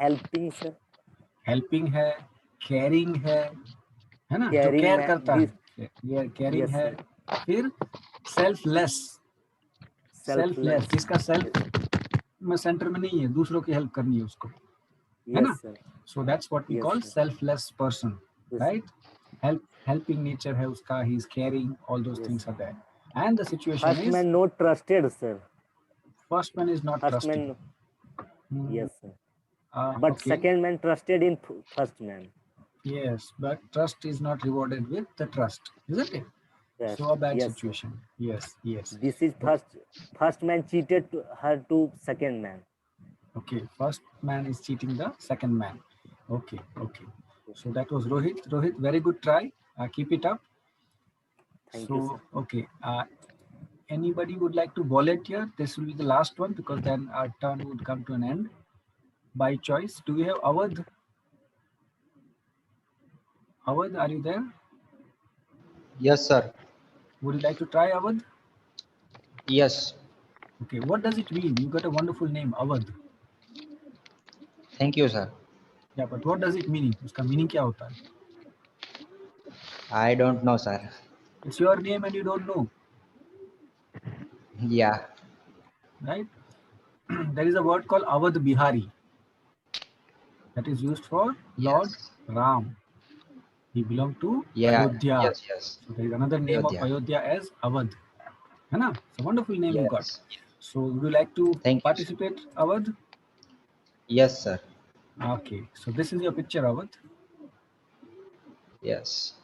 Helping, sir. हेल्पिंग है, केयरिंग है ना? जो Caring केयर man, करता है, केयरिंग Yes, है. sir. फिर सेल्फलेस, सेल्फलेस जिसका सेल्फ में सेंटर में नहीं है, दूसरों की हेल्प करनी है उसको, है ना? Yes, sir. So that's what we Yes, call sir. selfless person, Yes. right? Helping nature है उसका, he is caring, all those Yes. things are there. And the situation First is, man not trusted, sir. first man is not First trusting. man, Hmm, yes, sir. But okay. second man trusted in first man. Yes, but trust is not rewarded with the trust, isn't it? Yes. So a bad Yes, sir. situation. Yes, yes. This is first man cheated her to second man. Okay, first man is cheating the second man. Okay, okay. So that was Rohit. Rohit, very good try. Keep it up. Thank So, you, sir. okay. Anybody would like to volunteer? This will be the last one because then our turn would come to an end by choice. Do we have Awadh? Awadh, are you there? Yes, sir. Would you like to try Awadh? Yes. Okay, what does it mean? You got a wonderful name, Awadh. Thank you, sir. Yeah, but what does it mean? Uska meaning क्या होता है? I don't know, sir. It's your name and you don't know, Yeah. right? There is a word called Awadh Bihari that is used for Lord Yes. Ram. He belonged to Yeah. Ayodhya. Yes, yes. So there is another name of Ayodhya. Ayodhya as Awadh. है ना? It's a wonderful name you got. Yes. So would you like to Thank you, sir. participate, Awadh? Yes, sir. Okay, so this is your picture, Awadh. Yes.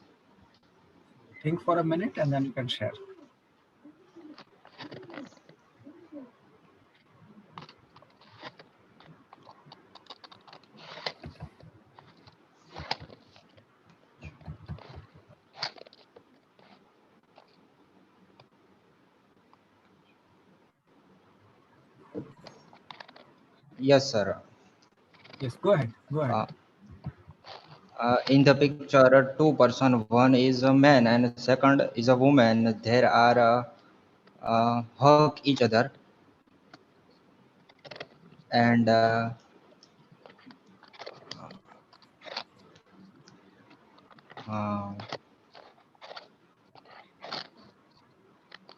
Think for a minute and then you can share. Yes, sir. Yes, go ahead. Go ahead. In the picture, two person, one is a man and second is a woman. There are hug each other, and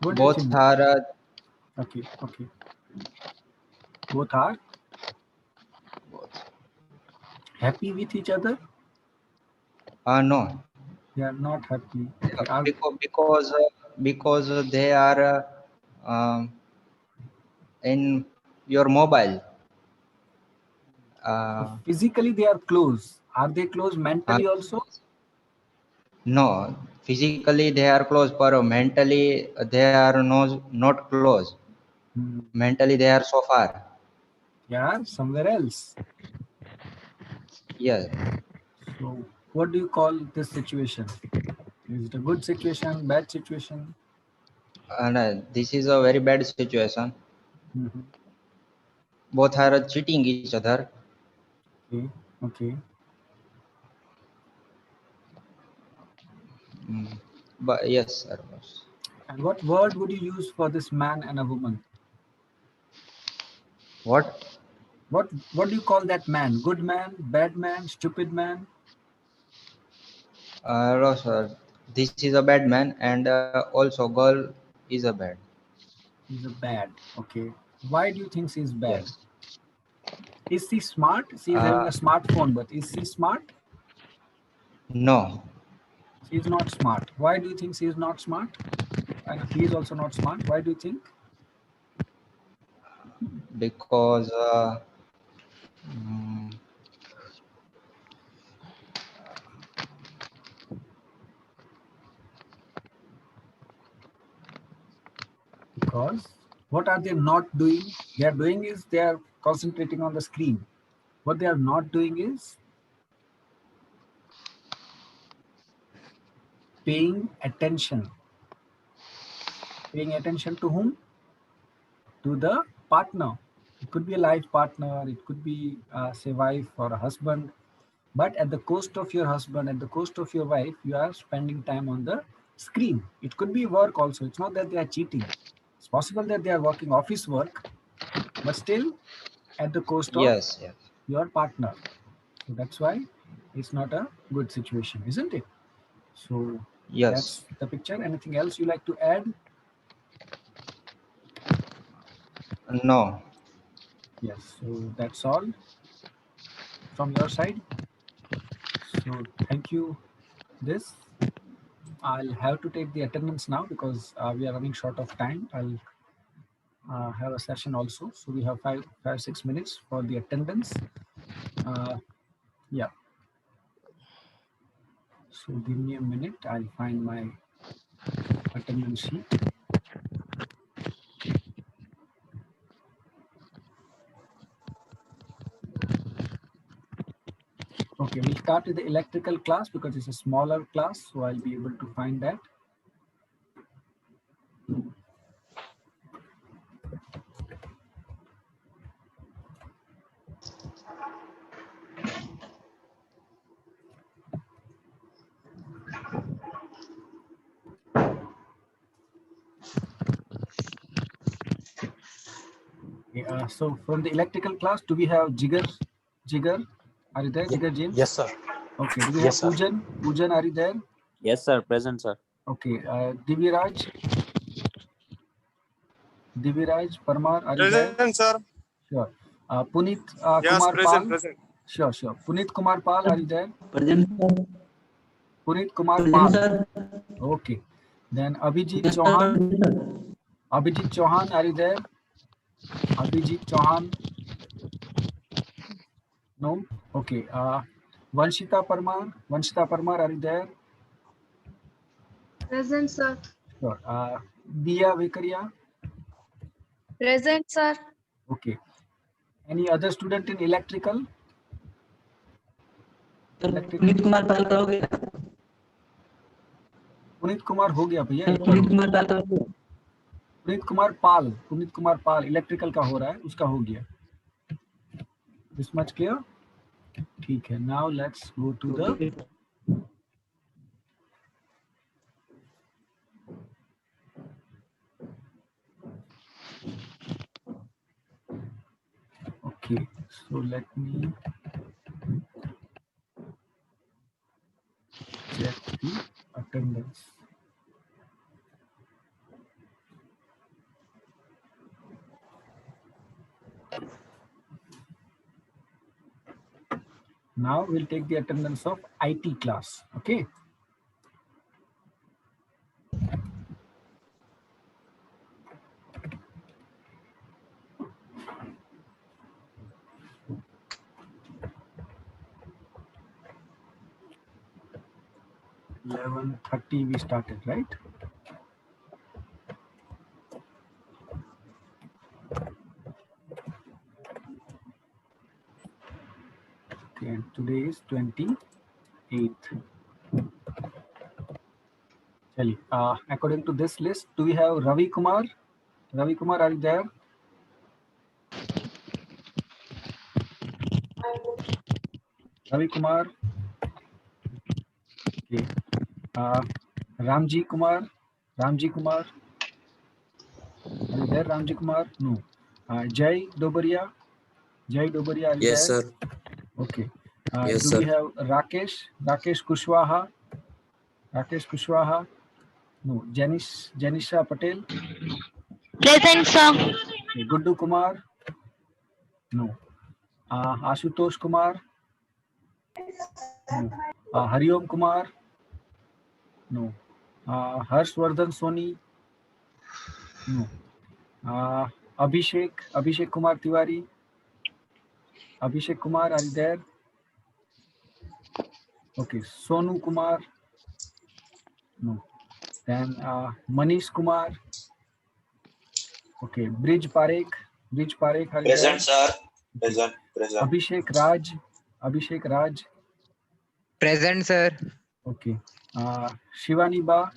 What do you both think? are Okay, okay. Both are happy with each other? no, They are not happy. Okay. because they are in your mobile. So physically they are close. Are they close mentally also? No, physically they are close, but mentally they are not close. Mentally they are so far. Yeah, somewhere else. Yes. So what do you call this situation? Is it a good situation, bad situation? And this is a very bad situation. Mm-hmm. Both are cheating each other. Okay, okay. But yes, sir. And what word would you use for this man and a woman? What? What do you call that man? Good man, bad man, stupid man? No, sir. This is a bad man, and also girl is a bad. He's a bad. Okay. Why do you think she's bad? Yes. Is she smart? She is having a smartphone, but is she smart? No. She is not smart. Why do you think she is not smart? And he is also not smart. Why do you think? Because Because what are they not doing? They are doing is they are concentrating on the screen. What they are not doing is paying attention. Paying attention to whom? To the partner. It could be a life partner, it could be say wife or a husband, but at the cost of your husband, at the cost of your wife, you are spending time on the screen. It could be work also. It's not that they are cheating. It's possible that they are working office work, but still at the cost of Yes, yes. your partner. So that's why it's not a good situation, isn't it? So Yes. that's the picture. Anything else you like to add? No. Yes, so that's all from your side. So thank you. This I'll have to take the attendance now because we are running short of time. I'll have a session also. So we have 6 minutes for the attendance. Yeah. So give me a minute. I'll find my attendance sheet. Okay, we'll start with the electrical class because it's a smaller class. So I'll be able to find that. So from the electrical class, do we have Jigar? Jigar, are you there? Jigar James? Yes, sir. Okay. Do we Yes, have sir. Poojan? Poojan, are you there? Yes, sir. Present, sir. Okay. Diviraj? Diviraj Parmar, are you there? Present, sir. Sure. Puneet Yes, Kumar present, Pal? present. Sure, sure. Puneet Kumar Pal, are you there? Present, sir. Puneet Kumar Present, Pal. sir. Okay. Then Abhijit Yes, sir. Chauhan? Present, sir. Abhijit Chauhan, are you there? Abhijit Chauhan? No? Okay. Vanshita Parmar? Vanshita Parmar, are you there? Present, sir. Sure. Diya Vekaria? Present, sir. Okay. Any other student in electrical? Puneet Kumar Pal का हो गया पुनीत कुमार हो गया भैया एक पुनीत कुमार पाल का हो गया पुनीत कुमार पाल इलेक्ट्रिकल का हो रहा है, उसका हो गया. This much clear? ठीक है. Now let's go to the okay, so let me check the attendance. Now we'll take the attendance of IT class. Okay. (11:30) we started, right? Okay, and today is 28th. According to this list, do we have Ravi Kumar? Ravi Kumar, are you there? Ravi Kumar. Okay. Ramji Kumar. Ramji Kumar. Are you there, Ramji Kumar? No. Jai Dobaria. Jai Dobaria, are you Yes, there? sir. Okay. Yes, Do sir. we have Rakesh? Rakesh Kushwaha? Rakesh Kushwaha? No. Janisha Patel? Present, sir. Okay. Guddu Kumar? No. Ashutosh Kumar? No. Hariom Kumar? No. Harshvardhan Soni? No. Abhishek Kumar Tiwari? Abhishek Kumar, are you there? Okay. Sonu Kumar? No. Then Manish Kumar? Okay. Brij Parekh. Brij Parekh. Are you there? Present, sir. Present. Present. Abhishek Raj. Abhishek Raj. Present, sir. Okay. Shivani Ba.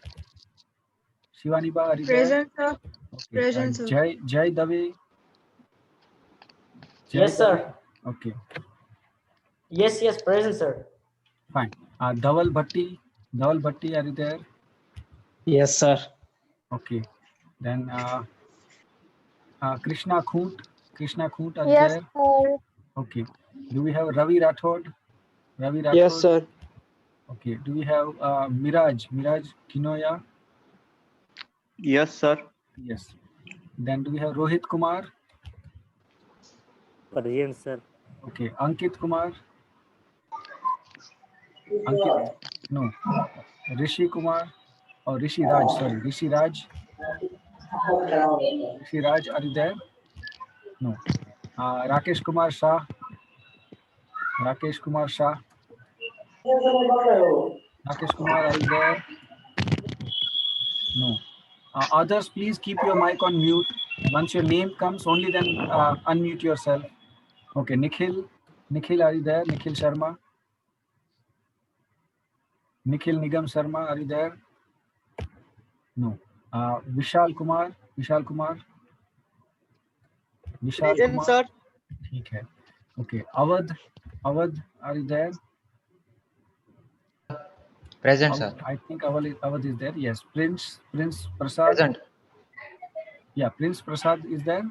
Shivani Ba, are you there? Present, sir. Okay. Present, sir. Jai Dave. Yes, sir. Okay. Yes, present, sir. Fine. Dhaval Bhatti. Dhaval Bhatti, are you there? Yes, sir. Okay. Then Krishna Khoot. Krishna Khoot, are you Yes, there? sir. Okay. Do we have Ravi Rathod? Ravi Rathod? Yes, sir. Okay. Do we have Miraj? Miraj Kinoya? Yes, sir. Yes. Then do we have Rohit Kumar? Present, sir. Okay. Ankit Kumar? Ankit? No. Rishi Kumar? Or Rishi Raj, sorry. Rishi Raj? Rishi Raj, are you there? No. Rakesh Kumar Shah? Rakesh Kumar Shah? Rakesh Kumar, are you there? No. Others, please keep your mic on mute. Once your name comes, only then unmute yourself. Okay, Nikhil. Nikhil, are you there? Nikhil Sharma. Nikhil Nigam Sharma, are you there? No. Vishal Kumar. Vishal Kumar. Vishal Present, Kumar. sir. ठीक है. Okay. Awadh. Awadh, are you there? Present, sir. I think Awadh is there. Yes. Prince Prasad. Present. Yeah, Prince Prasad is there.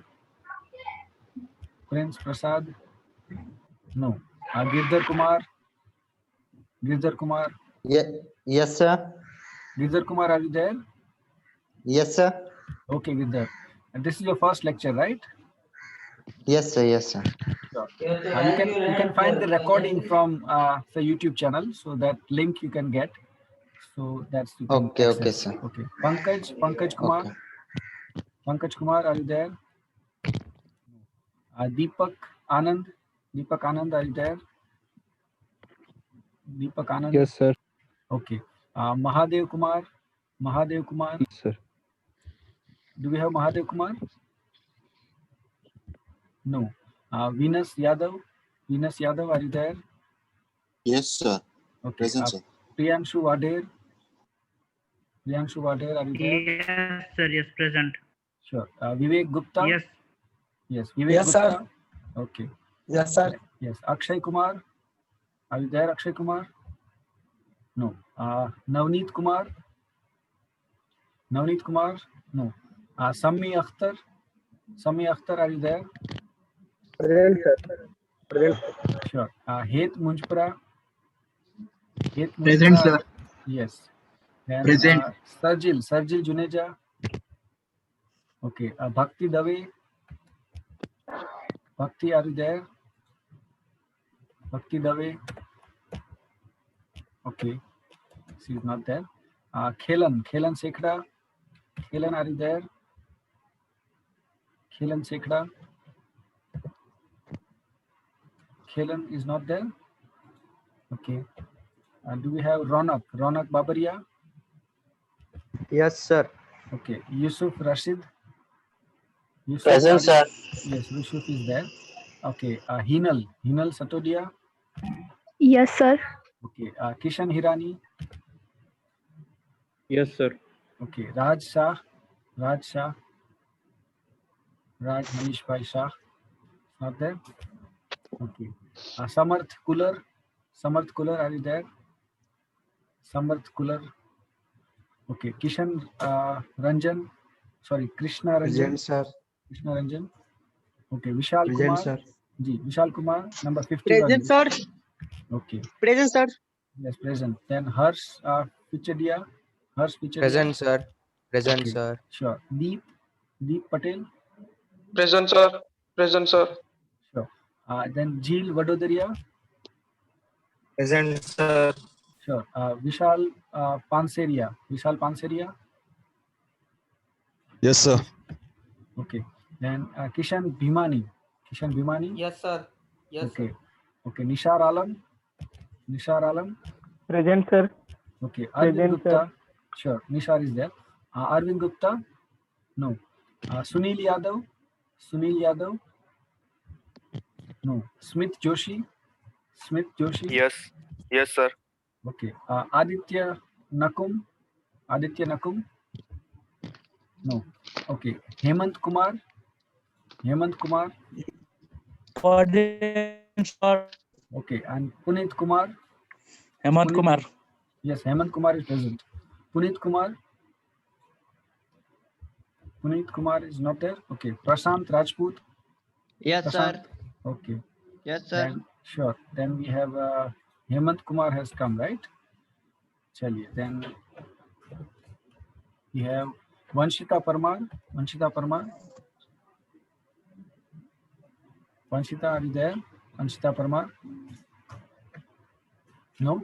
Prince Prasad. No. Girdhar Kumar. Girdhar Kumar. Yes, sir. Girdhar Kumar, are you there? Yes, sir. Okay, Girdhar. And this is your first lecture, right? Yes, sir. Yes, sir. Sure. You can find the recording from the YouTube channel, so that link you can get. So that's you can Okay, access. sir. Okay. Pankaj Kumar. Okay. Pankaj Kumar, are you there? Deepak Anand. Deepak Anand, are you there? Deepak Anand. Yes, sir. Okay. Mahadev Kumar. Mahadev Kumar. Yes, sir. Do we have Mahadev Kumar? No. Venus Yadav. Venus Yadav, are you there? Yes, sir. Okay. Present, sir. Priyanshu Wader. Priyanshu Wader, are you there? Yes, sir. Yes, present. Sure. Vivek Gupta. Yes. Yes. Vivek Yes, Gupta. sir. Okay. Yes, sir. Yes. Akshay Kumar. Are you there, Akshay Kumar? No. Navneet Kumar. Navneet Kumar. No. Sammi Akhtar. Sammi Akhtar, are you there? Present, sir. Present. Sure. Het Munjpura. Het Present, Munjpura. sir. Yes. Then, Present. Sarjil Juneja. Okay. Bhakti Dave. Bhakti, are you there? Bhakti Dave. Okay. She is not there. Khelan Sekhda. Khelan, are you there? Khelan Sekhda. Khelan is not there. Okay. Do we have Ronak Babaria? Yes, sir. Okay. Yusuf Rashid. Yusuf, Present, sir. Yes, Yusuf is there. Okay. Hinal Satodia. Yes, sir. Okay. Kishan Hirani. Yes, sir. Okay. Raj Shah. Raj Manish Bhai Shah. Not there. Okay. Samarth Kular. Are you there? Samarth Kular. Okay. Kishan Ranjan. Sorry, Krishna Ranjan. Present, sir. Krishna Ranjan. Okay. Vishal Present, Kumar. sir. Ji, Vishal Kumar, number 51. Present, sir. Okay. Present, sir. Yes, present. Then Harsh Pichadia. Present, sir. Present, Okay. sir. Sure. Deep Patel. Present, sir. Present, sir. Sure. Then Jeel Vadodaria. Present, sir. Sure. Vishal Panseria. Yes, sir. Okay. Then Kishan Bhimani. Yes, sir. Yes, Okay. Okay. Nishar Alam. Present, sir. Okay. Arvind Present, Gupta. Sure. Nishar is there. Arvind Gupta. No. Sunil Yadav. Sunil Yadav. No. Smith Joshi. Smith Joshi. Yes. Yes, sir. Okay. Aditya Nakum. Aditya Nakum. No. Okay. Hemant Kumar. Hemant Kumar. Okay. And Punit Kumar. Hemant Kumar. Yes, Hemant Kumar is present. Punit Kumar. Punit Kumar is not there. Okay. Prashant Rajput. Yes, Prashant. sir. Okay. Yes, sir. Then, sure. Then we have Hemant Kumar has come, right? Chaliye. Then we have Vanshita Parmar. Vanshita Parmar. Vanshita, are you there? Vanshita Parmar? No?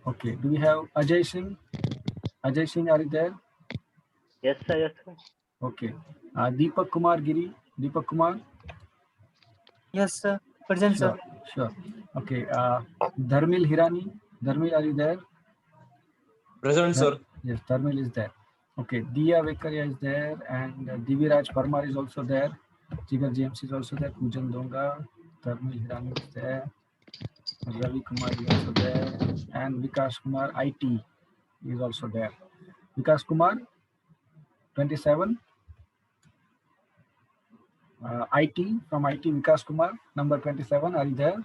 Okay. Do we have Ajay Singh? Ajay Singh, are you there? Yes, sir. Yes, sir. Okay. Deepak Kumar Giri. Deepak Kumar? Yes, sir. Present, Sure. Sure. Okay. Dharmil Hirani. Dharmil, are you there? Present, sir. Yes, Dharmil is there. Okay. Diya Vekaria is there, and Diviraj Parmar is also there. Jigar James is also there. Pujan Donga. Dharmil Hirani is there. Ravi Kumar is also there. And Vikas Kumar, IT, is also there. Vikas Kumar, 27. IT, from IT, Vikas Kumar, number 27. Are you there?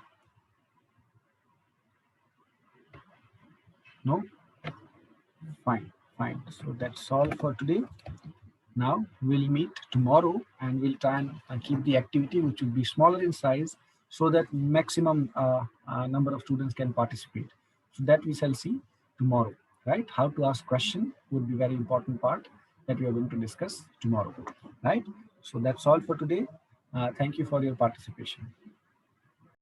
No? Fine, fine. So that's all for today. Now we'll meet tomorrow and we'll try and keep the activity, which will be smaller in size, so that maximum number of students can participate. So that we shall see tomorrow, right? How to ask question would be very important part that we are going to discuss tomorrow, right? So that's all for today. Thank you for your participation.